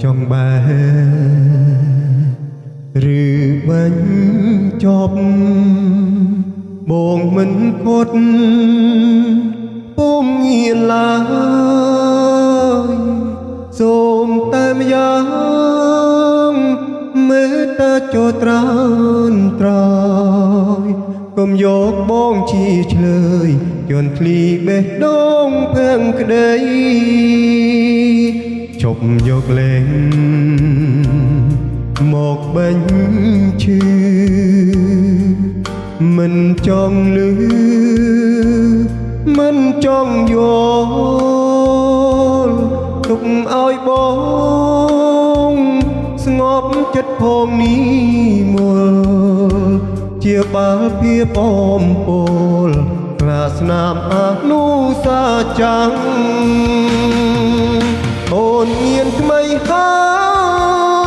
ចង់បែឬបញ្ចប់បងមិនខត់ពុំងៀនឡើយសូមតែម្យ៉ាងមេត្តាចូលត្រានត្រយកុំយកបងជាឆ្លើយជន់ភ្លីបេះដូងភាំងក្តីជប់យកលេងមកបញ្ឈឺមិនចង់លឺមិនចង់យល់ទុកឲ្យបងស្ងប់ចិត្តផងនេះមុលជាបាល់ភាពំពលក្លាស្នាមអនុសាចាំងអូនមានថ្មីហើ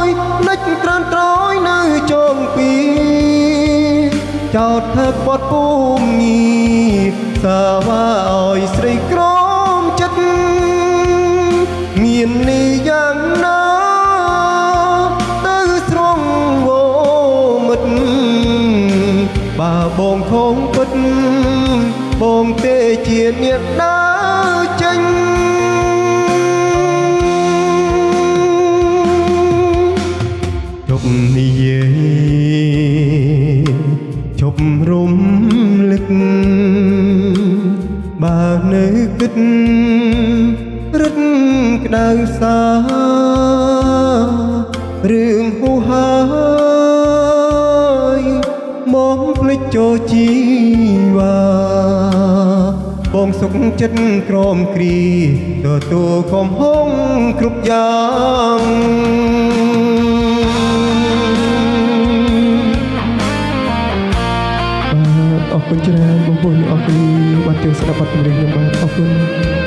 យនិចក្រានត្រយនៅចុងពីចោតថើបបត់ពុំងីសាវាឲ្យស្រីក្រមចិត្តមាននេះយ៉ាងណាទៅស្រងវមិត្តបើបងធំពិតបងទេជាអ្នកដើរចេញជប់និយាយជប់រំលឹកបើនៅគិតរឹតក្តៅសារឿងហូហើយមកភ្លេចចូលជីវ៉ាបងសុខចិត្តក្រមគ្រីទទួលកំហុងគ្រប់យ៉ាងអរគុណច្រើនបងប្អូនអរគុណបានចូលស្ដាប់បទចម្រៀងខ្ញុំបាទអរគុណ